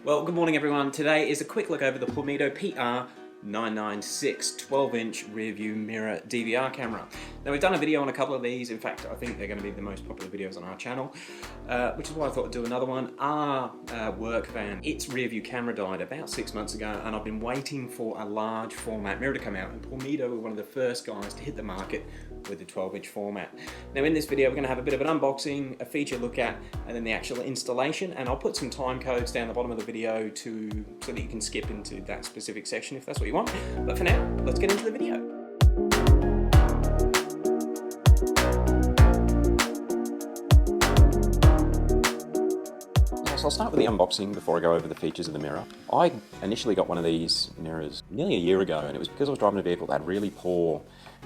Well, good morning everyone. Today is a quick look over the Pormido PR996 12-inch rear view mirror DVR camera. Now we've done a video on a couple of these. In fact, I think they're going to be the most popular videos on our channel, which is why I thought I'd do another one. Our work van, its rear view camera died about 6 months ago, and I've been waiting for a large format mirror to come out, and Pormido were one of the first guys to hit the market with the 12-inch format. Now in this video we're going to have a bit of an unboxing, a feature look at, and then the actual installation, and I'll put some time codes down the bottom of the video so that you can skip into that specific section if that's what you want. But for now, let's get into the video. So I'll start with the unboxing before I go over the features of the mirror. I initially got one of these mirrors nearly a year ago, and it was because I was driving a vehicle that had really poor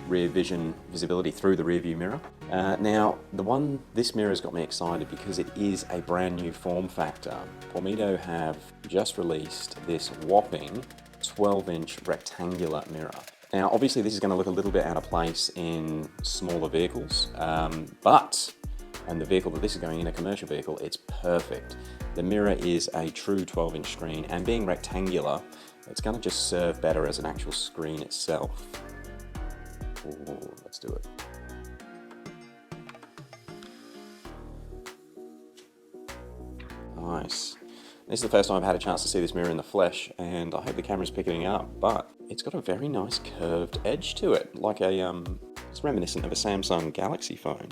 rear vision visibility through the rear view mirror. Now, this mirror has got me excited because it is a brand new form factor. Pormido have just released this whopping 12-inch rectangular mirror. Now, obviously this is going to look a little bit out of place in smaller vehicles, and the vehicle that this is going in, a commercial vehicle, it's perfect. The mirror is a true 12-inch screen, and being rectangular, it's going to just serve better as an actual screen itself. Ooh, let's do it. Nice. This is the first time I've had a chance to see this mirror in the flesh, and I hope the camera's picking it up, but it's got a very nice curved edge to it, like it's reminiscent of a Samsung Galaxy phone.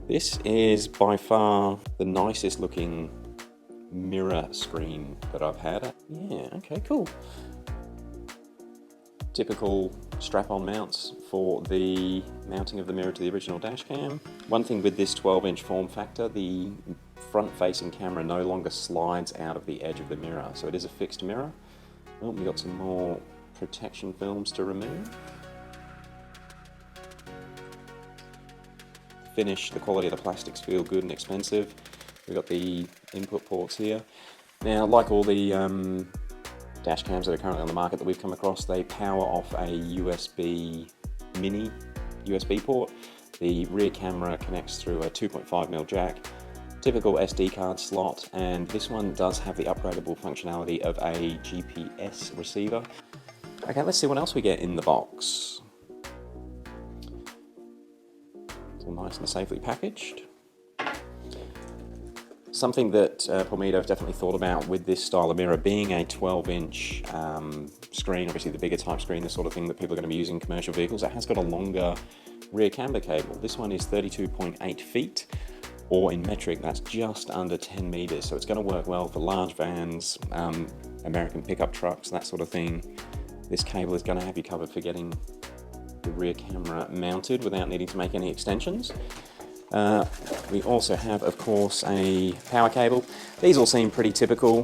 This is by far the nicest looking mirror screen that I've had. Yeah, okay, cool. Typical strap-on mounts for the mounting of the mirror to the original Dashcam. One thing with this 12-inch form factor, the front-facing camera no longer slides out of the edge of the mirror, so it is a fixed mirror. Oh, we got some more protection films to remove. Finish, the quality of the plastics feel good and expensive. We've got the input ports here. Now, like all the dash cams that are currently on the market that we've come across, they power off a mini USB port. The rear camera connects through a 2.5mm jack, typical SD card slot, and this one does have the upgradable functionality of a GPS receiver. Okay, let's see what else we get in the box. It's all nice and safely packaged. Something that Pormido have definitely thought about with this style of mirror, being a 12-inch screen, obviously the bigger type screen, the sort of thing that people are going to be using in commercial vehicles, it has got a longer rear camber cable. This one is 32.8 feet, or in metric, that's just under 10 meters. So it's going to work well for large vans, American pickup trucks, that sort of thing. This cable is going to have you covered for getting the rear camera mounted without needing to make any extensions. We also have, of course, a power cable. These all seem pretty typical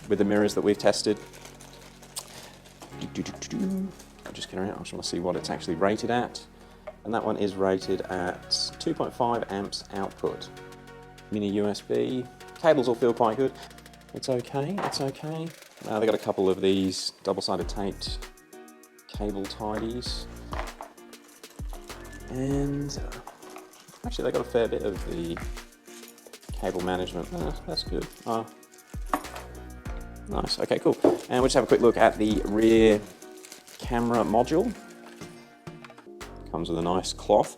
with the mirrors that we've tested. I'll just get around, I just want to see what it's actually rated at. And that one is rated at 2.5 amps output. Mini USB. Cables all feel quite good. It's okay, it's okay. They've got a couple of these double-sided taped cable tidies. And actually, they got a fair bit of the cable management. That's good. Nice. Okay, cool. And we'll just have a quick look at the rear camera module. Comes with a nice cloth.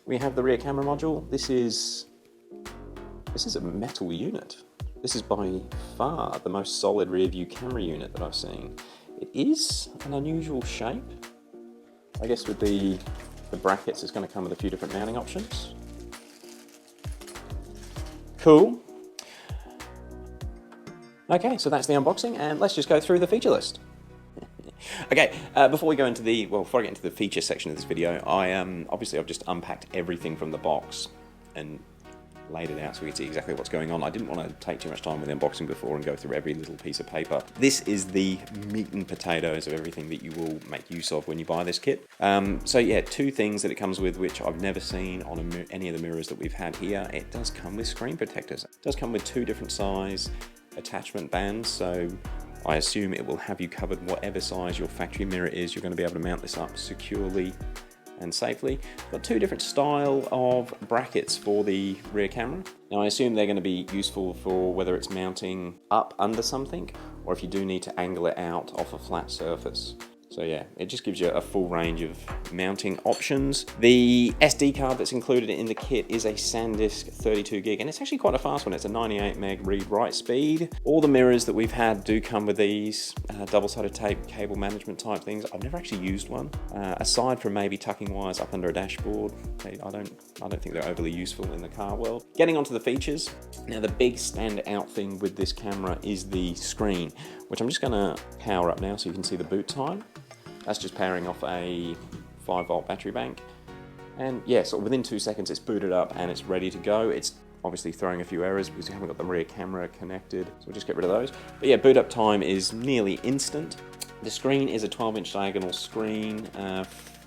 We have the rear camera module. This is a metal unit. This is by far the most solid rear view camera unit that I've seen. It is an unusual shape. I guess with the brackets, it's going to come with a few different mounting options. Cool. Okay, so that's the unboxing, and let's just go through the feature list. Okay, before I get into the feature section of this video, obviously I've just unpacked everything from the box and laid it out so we can see exactly what's going on. I didn't want to take too much time with the unboxing before and go through every little piece of paper. This is the meat and potatoes of everything that you will make use of when you buy this kit. So yeah, two things that it comes with which I've never seen on any of the mirrors that we've had here. It does come with screen protectors. It does come with two different size attachment bands, so I assume it will have you covered whatever size your factory mirror is. You're going to be able to mount this up securely and safely. Got two different style of brackets for the rear camera. Now I assume they're going to be useful for whether it's mounting up under something, or if you do need to angle it out off a flat surface. So yeah, it just gives you a full range of mounting options. The SD card that's included in the kit is a SanDisk 32 gig, and it's actually quite a fast one. It's a 98 meg read-write speed. All the mirrors that we've had do come with these double-sided tape cable management type things. I've never actually used one, aside from maybe tucking wires up under a dashboard. I don't think they're overly useful in the car world. Getting onto the features. Now the big standout thing with this camera is the screen, which I'm just gonna power up now so you can see the boot time. That's just powering off a 5-volt battery bank. And yeah, so within 2 seconds it's booted up and it's ready to go. It's obviously throwing a few errors because you haven't got the rear camera connected, so we'll just get rid of those. But yeah, boot up time is nearly instant. The screen is a 12-inch diagonal screen.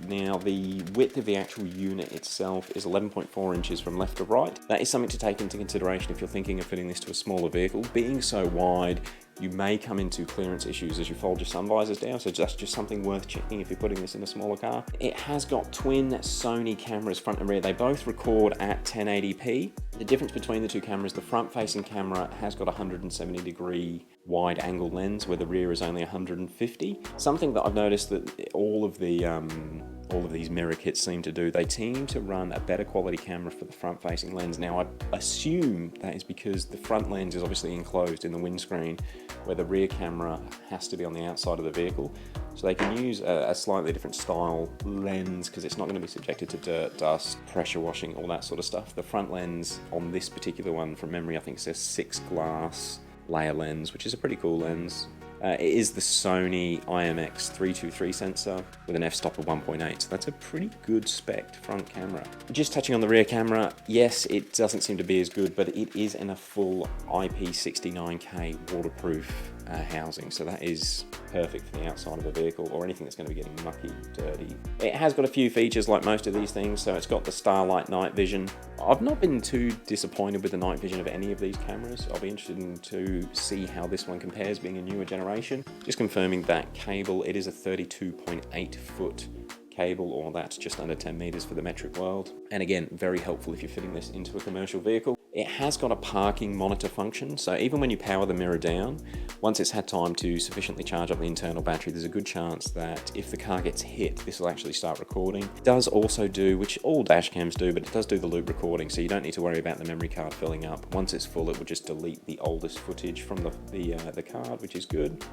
Now the width of the actual unit itself is 11.4 inches from left to right. That is something to take into consideration if you're thinking of fitting this to a smaller vehicle. Being so wide, you may come into clearance issues as you fold your sun visors down, so that's just something worth checking if you're putting this in a smaller car. It has got twin Sony cameras front and rear. They both record at 1080p. The difference between the two cameras, the front-facing camera has got a 170-degree wide-angle lens, where the rear is only 150. Something that I've noticed that all of these mirror kits seem to do, they seem to run a better quality camera for the front-facing lens. Now, I assume that is because the front lens is obviously enclosed in the windscreen, where the rear camera has to be on the outside of the vehicle. So they can use a slightly different style lens because it's not going to be subjected to dirt, dust, pressure washing, all that sort of stuff. The front lens on this particular one, from memory, I think it says 6 glass layer lens, which is a pretty cool lens. It is the Sony IMX323 sensor with an f-stop of 1.8, so that's a pretty good spec front camera. Just touching on the rear camera, yes, it doesn't seem to be as good, but it is in a full IP69K waterproof housing, so that is perfect for the outside of a vehicle or anything that's going to be getting mucky, dirty. It has got a few features like most of these things, so it's got the Starlight night vision. I've not been too disappointed with the night vision of any of these cameras. I'll be interested to see how this one compares, being a newer generation. Just confirming that cable, it is a 32.8 foot cable, or that's just under 10 meters for the metric world. And again, very helpful if you're fitting this into a commercial vehicle. It has got a parking monitor function, so even when you power the mirror down, once it's had time to sufficiently charge up the internal battery, there's a good chance that if the car gets hit, this will actually start recording. It does also do, which all dash cams do, but it does do the loop recording, so you don't need to worry about the memory card filling up. Once it's full, it will just delete the oldest footage from the card, which is good.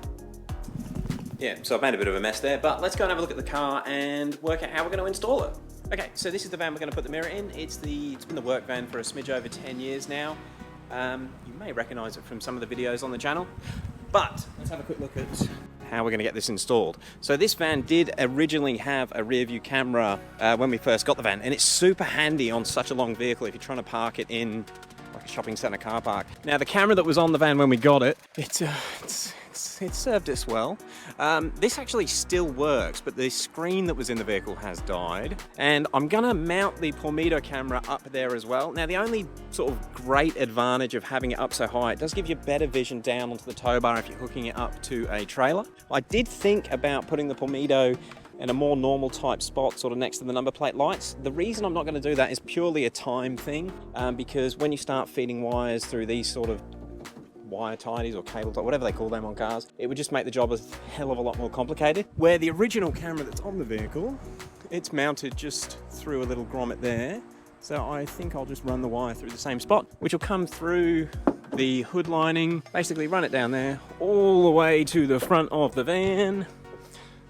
Yeah, so I've made a bit of a mess there, but let's go and have a look at the car and work out how we're going to install it. Okay, so this is the van we're going to put the mirror in. It's been the work van for a smidge over 10 years now. You may recognise it from some of the videos on the channel, but let's have a quick look at how we're going to get this installed. So this van did originally have a rear view camera when we first got the van, and it's super handy on such a long vehicle if you're trying to park it in like a shopping centre car park. Now the camera that was on the van when we got it, it served us well. This actually still works, but the screen that was in the vehicle has died. And I'm gonna mount the Pormido camera up there as well. Now the only sort of great advantage of having it up so high, it does give you better vision down onto the tow bar if you're hooking it up to a trailer. I did think about putting the Pormido in a more normal type spot, sort of next to the number plate lights. The reason I'm not going to do that is purely a time thing, because when you start feeding wires through these sort of wire tidies or cable tie, whatever they call them on cars, it would just make the job a hell of a lot more complicated. Where the original camera that's on the vehicle, it's mounted just through a little grommet there. So I think I'll just run the wire through the same spot, which will come through the hood lining, basically run it down there, all the way to the front of the van,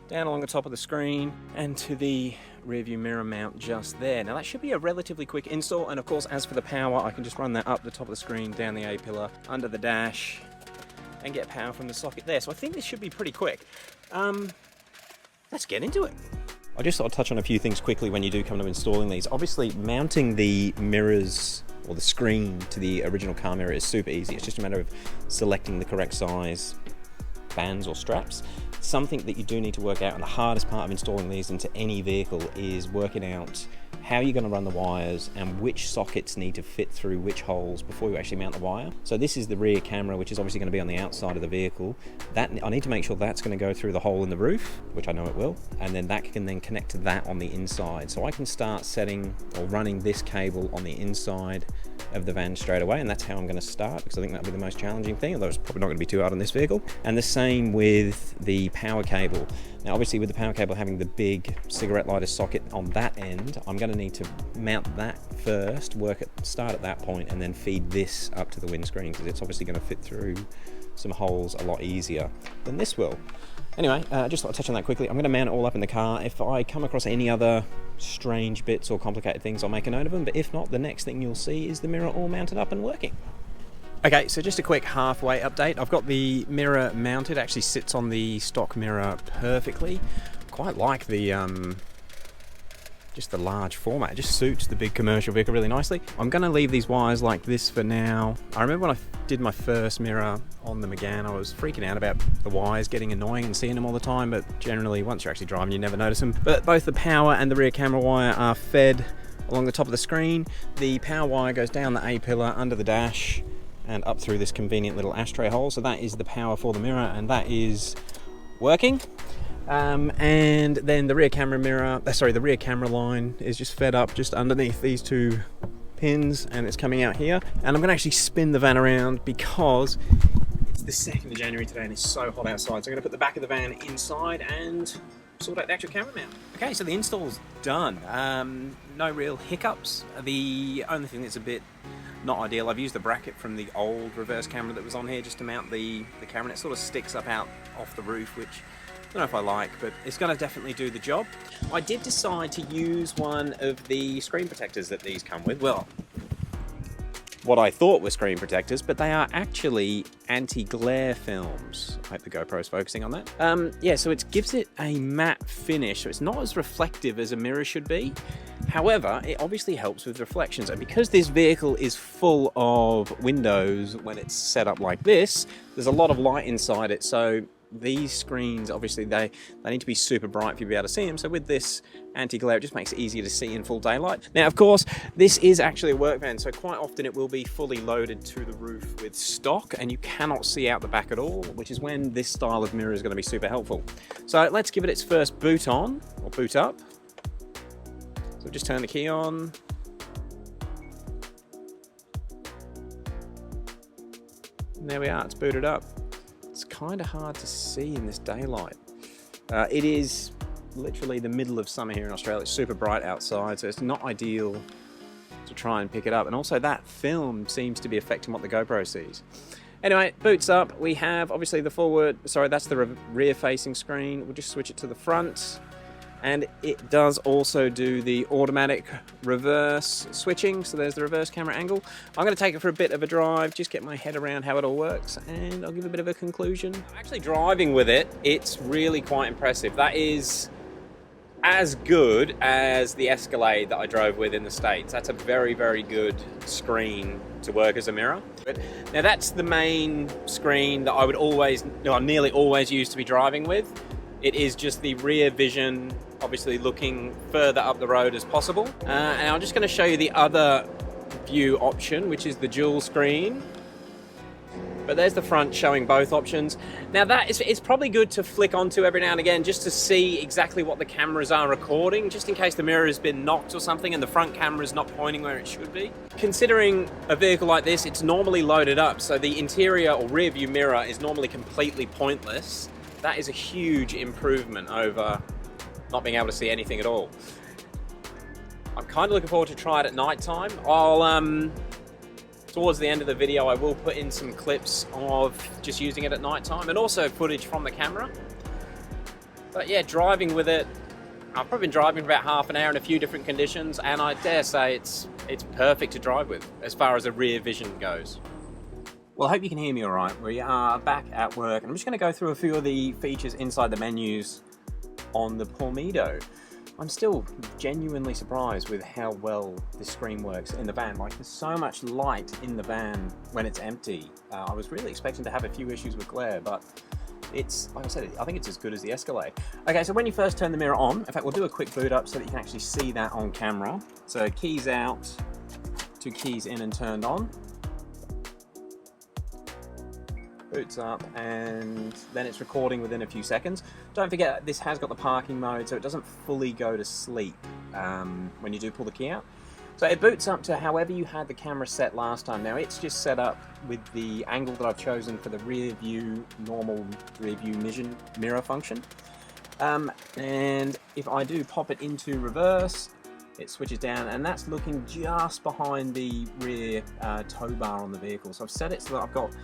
down along the top of the screen, and to the rear view mirror mount just there. Now that should be a relatively quick install, and of course as for the power, I can just run that up the top of the screen, down the A-pillar, under the dash, and get power from the socket there. So I think this should be pretty quick. Let's get into it. I just thought I'd touch on a few things quickly when you do come to installing these. Obviously mounting the mirrors or the screen to the original car mirror is super easy. It's just a matter of selecting the correct size bands or straps. Something that you do need to work out, and the hardest part of installing these into any vehicle, is working out how you're going to run the wires and which sockets need to fit through which holes before you actually mount the wire. So this is the rear camera, which is obviously going to be on the outside of the vehicle. That I need to make sure that's going to go through the hole in the roof, which I know it will, and then that can then connect to that on the inside. So I can start setting or running this cable on the inside of the van straight away, and that's how I'm going to start, because I think that'll be the most challenging thing, although it's probably not going to be too hard on this vehicle. And the same with the power cable. Now obviously with the power cable having the big cigarette lighter socket on that end, I'm going to need to mount that first, start at that point, and then feed this up to the windscreen, because it's obviously going to fit through some holes a lot easier than this will. Anyway, just thought I'd touch on that quickly. I'm going to mount it all up in the car. If I come across any other strange bits or complicated things, I'll make a note of them, but if not, the next thing you'll see is the mirror all mounted up and working. Okay, so just a quick halfway update. I've got the mirror mounted, actually sits on the stock mirror perfectly. Quite like the just the large format. It just suits the big commercial vehicle really nicely. I'm going to leave these wires like this for now. I remember when I did my first mirror on the Megane, I was freaking out about the wires getting annoying and seeing them all the time, but generally once you're actually driving you never notice them. But both the power and the rear camera wire are fed along the top of the screen. The power wire goes down the A-pillar under the dash and up through this convenient little ashtray hole. So that is the power for the mirror, and that is working. And then the rear camera line is just fed up just underneath these two pins, and it's coming out here. And I'm going to actually spin the van around because it's the 2nd of January today and it's so hot outside. So I'm going to put the back of the van inside and sort out the actual camera mount. Okay, so the install's done. No real hiccups. The only thing that's a bit not ideal, I've used the bracket from the old reverse camera that was on here just to mount the camera, and it sort of sticks up out off the roof, which I don't know if I like, but it's going to definitely do the job. I did decide to use one of the screen protectors that these come with. Well, what I thought were screen protectors, but they are actually anti-glare films. I hope the GoPro's focusing on that. Yeah, so it gives it a matte finish, so it's not as reflective as a mirror should be. However, it obviously helps with reflections, and because this vehicle is full of windows when it's set up like this, there's a lot of light inside it, so these screens, obviously they need to be super bright for you to be able to see them. So with this anti-glare, it just makes it easier to see in full daylight. Now, of course, this is actually a work van, so quite often it will be fully loaded to the roof with stock and you cannot see out the back at all, which is when this style of mirror is going to be super helpful. So let's give it its first boot on, or boot up. So just turn the key on. And there we are, it's booted up. It's kind of hard to see in this daylight. It is literally the middle of summer here in Australia. It's super bright outside, so it's not ideal to try and pick it up. And also that film seems to be affecting what the GoPro sees. Anyway, boots up. We have obviously the that's the rear facing screen. We'll just switch it to the front. And it does also do the automatic reverse switching. So there's the reverse camera angle. I'm going to take it for a bit of a drive, just get my head around how it all works, and I'll give a bit of a conclusion. Actually driving with it, it's really quite impressive. That is as good as the Escalade that I drove with in the States. That's a very, very good screen to work as a mirror. Now that's the main screen that I would nearly always use to be driving with. It is just the rear vision, obviously looking further up the road as possible. And I'm just going to show you the other view option, which is the dual screen. But there's the front showing both options. Now it's probably good to flick onto every now and again just to see exactly what the cameras are recording, just in case the mirror has been knocked or something and the front camera is not pointing where it should be. Considering a vehicle like this, it's normally loaded up, so the interior or rear view mirror is normally completely pointless. That is a huge improvement over not being able to see anything at all. I'm kind of looking forward to try it at night time. Towards the end of the video, I will put in some clips of just using it at night time and also footage from the camera. But yeah, driving with it, I've probably been driving for about half an hour in a few different conditions, and I dare say it's perfect to drive with as far as a rear vision goes. Well, I hope you can hear me all right. We are back at work, and I'm just going to go through a few of the features inside the menus on the Pormido. I'm still genuinely surprised with how well the screen works in the van. Like, there's so much light in the van when it's empty. I was really expecting to have a few issues with glare, but it's, like I said, I think it's as good as the Escalade. Okay, so when you first turn the mirror on, in fact, we'll do a quick boot up so that you can actually see that on camera. So keys out, 2 keys in and turned on. Boots up, and then it's recording within a few seconds. Don't forget, this has got the parking mode, so it doesn't fully go to sleep when you do pull the key out. So it boots up to however you had the camera set last time. Now it's just set up with the angle that I've chosen for the rear view, normal rear view mirror function. And if I do pop it into reverse, it switches down, and that's looking just behind the rear tow bar on the vehicle. So I've set it so that I've got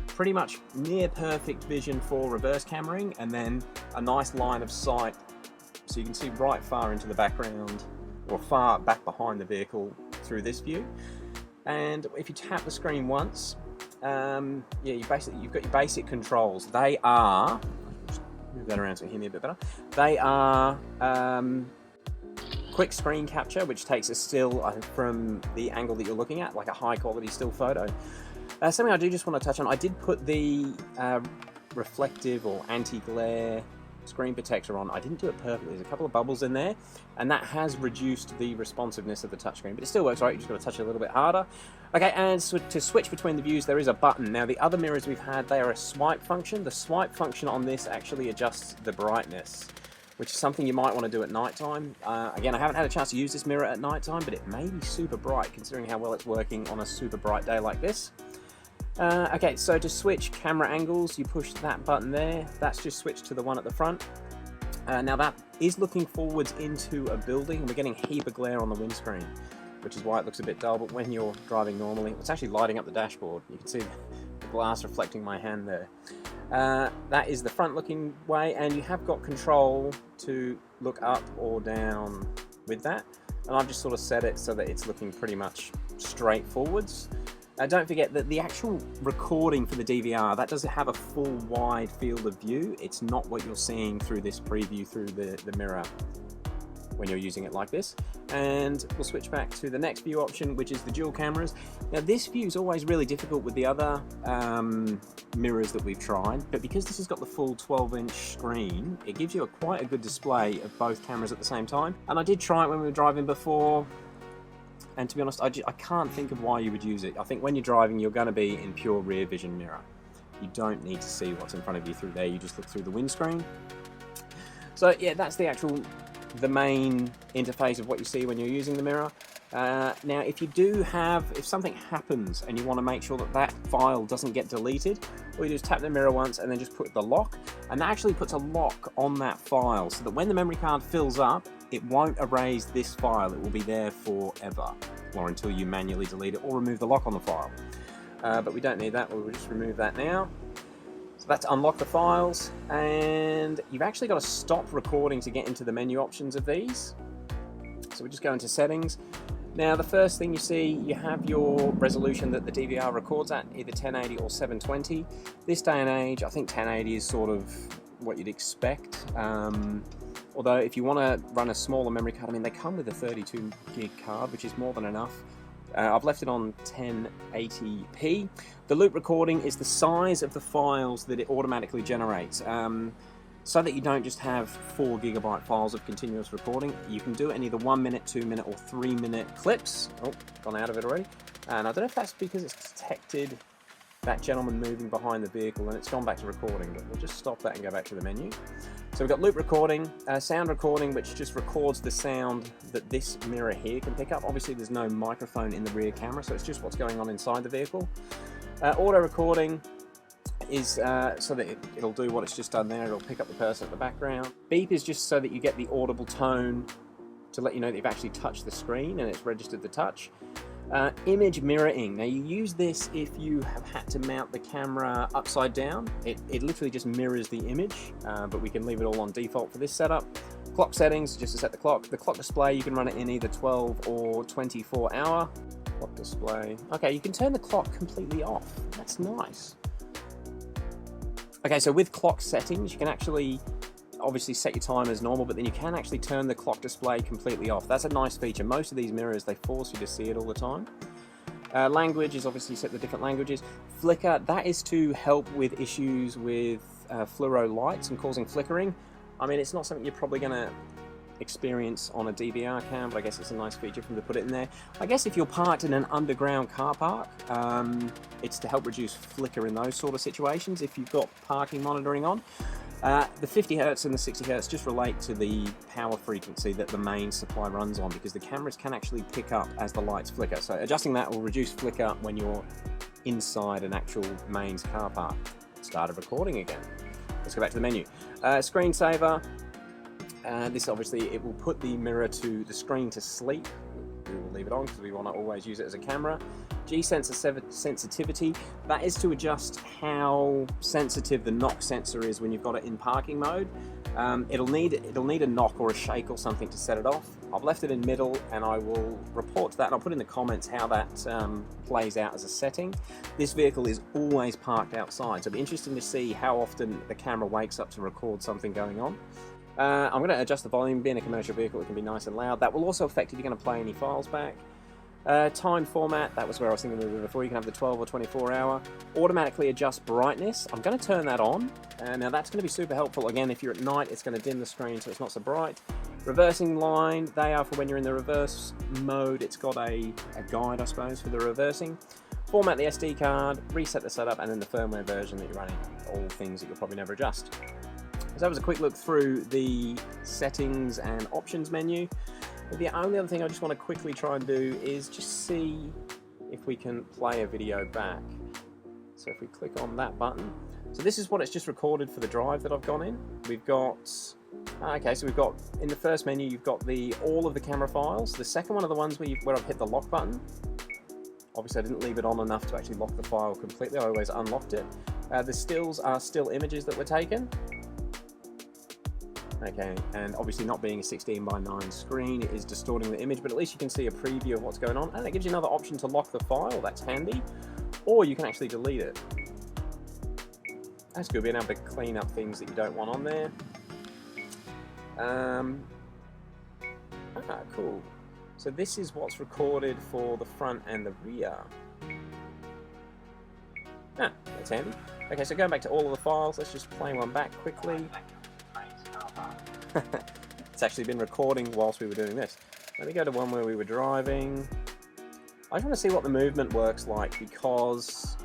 pretty much near perfect vision for reverse cameraing, and then a nice line of sight so you can see right far into the background or far back behind the vehicle through this view. And if you tap the screen once, yeah, you've got your basic controls. They are, just move that around so you hear me a bit better. They are quick screen capture, which takes a still from the angle that you're looking at, like a high quality still photo. Something I do just want to touch on, I did put the reflective or anti-glare screen protector on. I didn't do it perfectly. There's a couple of bubbles in there, and that has reduced the responsiveness of the touchscreen, but it still works right. You just got to touch it a little bit harder. Okay, and so to switch between the views, there is a button. Now, the other mirrors we've had, they are a swipe function. The swipe function on this actually adjusts the brightness, which is something you might want to do at nighttime. Again, I haven't had a chance to use this mirror at nighttime, but it may be super bright considering how well it's working on a super bright day like this. Okay, so to switch camera angles, you push that button there. That's just switched to the one at the front. Now that is looking forwards into a building. We're getting a heap of glare on the windscreen, which is why it looks a bit dull, but when you're driving normally, it's actually lighting up the dashboard. You can see the glass reflecting my hand there. That is the front looking way, and you have got control to look up or down with that. And I've just sort of set it so that it's looking pretty much straight forwards. Don't forget that the actual recording for the DVR, that doesn't have a full wide field of view. It's not what you're seeing through this preview through the mirror when you're using it like this. And we'll switch back to the next view option, which is the dual cameras. Now this view is always really difficult with the other mirrors that we've tried, but because this has got the full 12-inch screen, it gives you quite a good display of both cameras at the same time. And I did try it when we were driving before, and to be honest, I can't think of why you would use it. I think when you're driving, you're going to be in pure rear vision mirror. You don't need to see what's in front of you through there. You just look through the windscreen. So yeah, that's the main interface of what you see when you're using the mirror. Now, if something happens and you want to make sure that that file doesn't get deleted, all you do is tap the mirror once and then just put the lock, and that actually puts a lock on that file so that when the memory card fills up, it won't erase this file. It will be there forever, or until you manually delete it or remove the lock on the file. But we don't need that. We'll just remove that now. So that's unlock the files, and you've actually got to stop recording to get into the menu options of these. So we just go into settings. Now the first thing you see, you have your resolution that the DVR records at, either 1080 or 720. This day and age, I think 1080 is sort of what you'd expect. Although if you want to run a smaller memory card, I mean, they come with a 32 gig card, which is more than enough. I've left it on 1080p. The loop recording is the size of the files that it automatically generates. So that you don't just have 4 GB files of continuous recording. You can do it in either 1 minute, 2 minute, or 3 minute clips. Oh, gone out of it already. And I don't know if that's because it's detected that gentleman moving behind the vehicle and it's gone back to recording, but we'll just stop that and go back to the menu. So we've got loop recording, sound recording, which just records the sound that this mirror here can pick up. Obviously there's no microphone in the rear camera, so it's just what's going on inside the vehicle. Auto recording is so that it'll do what it's just done there. It'll pick up the person in the background. Beep is just so that you get the audible tone to let you know that you've actually touched the screen and it's registered the touch. Image mirroring. Now you use this if you have had to mount the camera upside down. It literally just mirrors the image, but we can leave it all on default for this setup. Clock settings, just to set the clock. The clock display, you can run it in either 12 or 24 hour. Clock display. Okay, you can turn the clock completely off. That's nice. Okay, so with clock settings, you can actually obviously set your time as normal, but then you can actually turn the clock display completely off. That's a nice feature. Most of these mirrors, they force you to see it all the time. Language is obviously set the different languages. Flicker, that is to help with issues with fluoro lights and causing flickering. I mean, it's not something you're probably going to experience on a DVR cam, but I guess it's a nice feature for them to put it in there. I guess if you're parked in an underground car park, it's to help reduce flicker in those sort of situations if you've got parking monitoring on. The 50 Hz and the 60 Hz just relate to the power frequency that the main supply runs on, because the cameras can actually pick up as the lights flicker. So adjusting that will reduce flicker when you're inside an actual mains car park. Started recording again. Let's go back to the menu. Screensaver. This obviously, it will put the mirror to the screen to sleep. We will leave it on because we want to always use it as a camera. G-sensor sensitivity, that is to adjust how sensitive the knock sensor is when you've got it in parking mode. It'll need a knock or a shake or something to set it off. I've left it in middle, and I will report to that, and I'll put in the comments how that plays out as a setting. This vehicle is always parked outside, so it'll be interesting to see how often the camera wakes up to record something going on. I'm going to adjust the volume. Being a commercial vehicle, it can be nice and loud. That will also affect if you're going to play any files back. Time format, that was where I was thinking of before. You can have the 12 or 24 hour. Automatically adjust brightness. I'm going to turn that on. Now that's going to be super helpful. Again, if you're at night, it's going to dim the screen so it's not so bright. Reversing line, they are for when you're in the reverse mode. It's got a guide, I suppose, for the reversing. Format the SD card, reset the setup, and then the firmware version that you're running. All things that you'll probably never adjust. So that was a quick look through the settings and options menu. But the only other thing I just want to quickly try and do is just see if we can play a video back. So if we click on that button, so this is what it's just recorded for the drive that I've gone in. We've got, okay, so we've got, in the first menu, you've got all of the camera files. The second one are the ones where I've hit the lock button. Obviously I didn't leave it on enough to actually lock the file completely. I always unlocked it. The stills are still images that were taken. Okay, and obviously not being a 16:9 screen, it is distorting the image, but at least you can see a preview of what's going on, and it gives you another option to lock the file. That's handy, or you can actually delete it. That's good, being able to clean up things that you don't want on there. Cool. So this is what's recorded for the front and the rear. That's handy. Okay, so going back to all of the files, let's just play one back quickly. It's actually been recording whilst we were doing this. Let me go to one where we were driving. I just want to see what the movement works like, because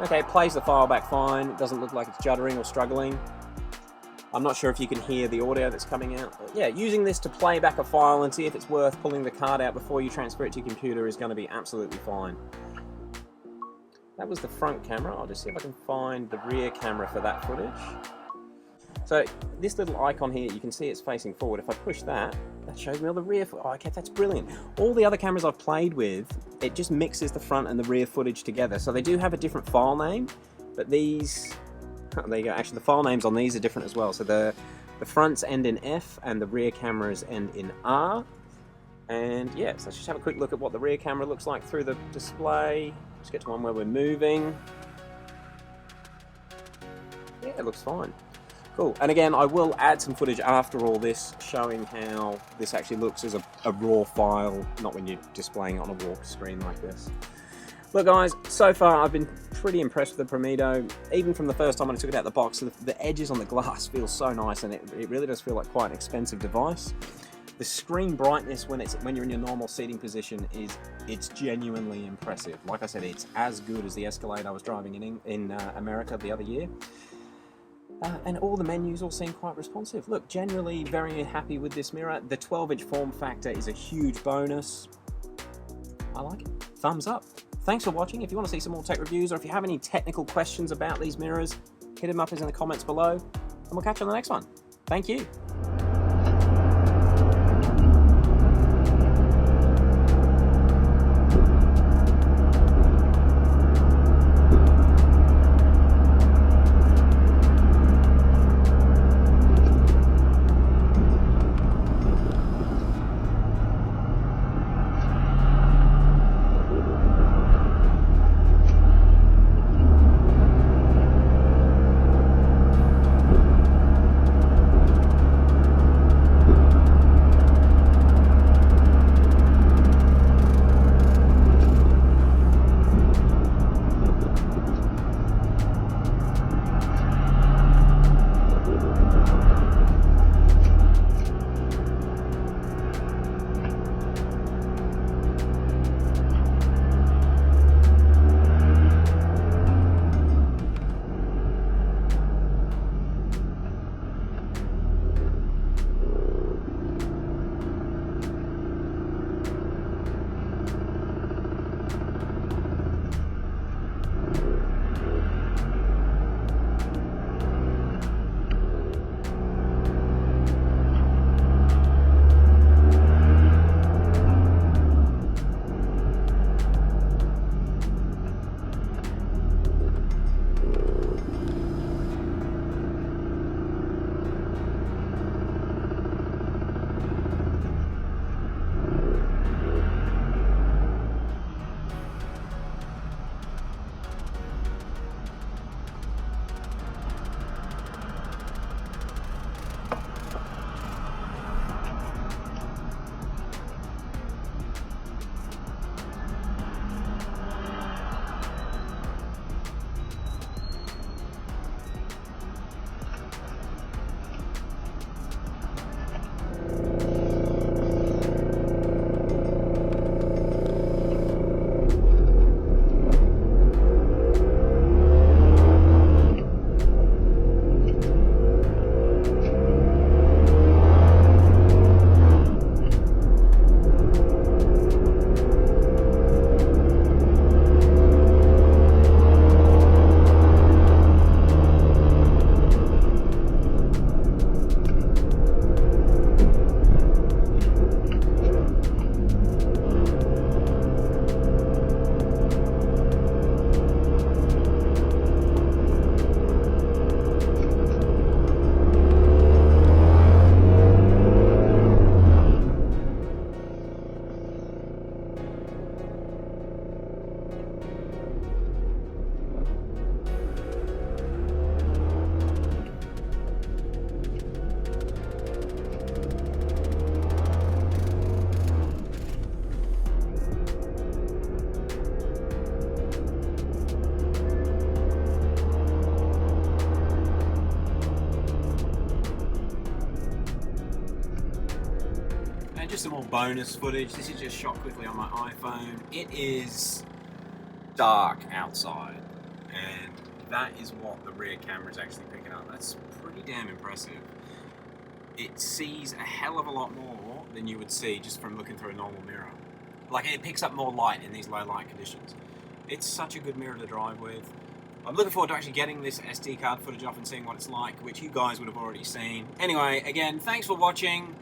okay, it plays the file back fine. It doesn't look like it's juddering or struggling. I'm not sure if you can hear the audio that's coming out. But yeah, using this to play back a file and see if it's worth pulling the card out before you transfer it to your computer is going to be absolutely fine. That was the front camera. I'll just see if I can find the rear camera for that footage. So this little icon here, you can see it's facing forward. If I push that, that shows me all the rear footage. Oh, okay, that's brilliant. All the other cameras I've played with, it just mixes the front and the rear footage together. So they do have a different file name, but these, there you go. Actually, the file names on these are different as well. So the fronts end in F and the rear cameras end in R. And yeah, so let's just have a quick look at what the rear camera looks like through the display. Let's get to one where we're moving. Yeah, it looks fine. Cool. And again, I will add some footage after all this showing how this actually looks as a raw file, not when you're displaying it on a walk screen like this. Look guys, so far I've been pretty impressed with the Pormido. Even from the first time when I took it out of the box, the edges on the glass feel so nice, and it really does feel like quite an expensive device. The screen brightness when you're in your normal seating position it's genuinely impressive. Like I said, it's as good as the Escalade I was driving in America the other year. And all the menus all seem quite responsive. Look, generally very happy with this mirror. The 12-inch form factor is a huge bonus. I like it. Thumbs up. Thanks for watching. If you want to see some more tech reviews, or if you have any technical questions about these mirrors, hit them up in the comments below, and we'll catch you on the next one. Thank you. And just some more bonus footage. This is just shot quickly on my iPhone. It is dark outside, and that is what the rear camera is actually picking up. That's pretty damn impressive. It sees a hell of a lot more than you would see just from looking through a normal mirror. Like, it picks up more light in these low light conditions. It's such a good mirror to drive with. I'm looking forward to actually getting this SD card footage off and seeing what it's like, which you guys would have already seen. Anyway, again, thanks for watching.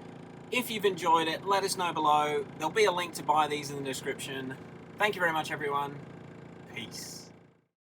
If you've enjoyed it, let us know below. There'll be a link to buy these in the description. Thank you very much, everyone. Peace.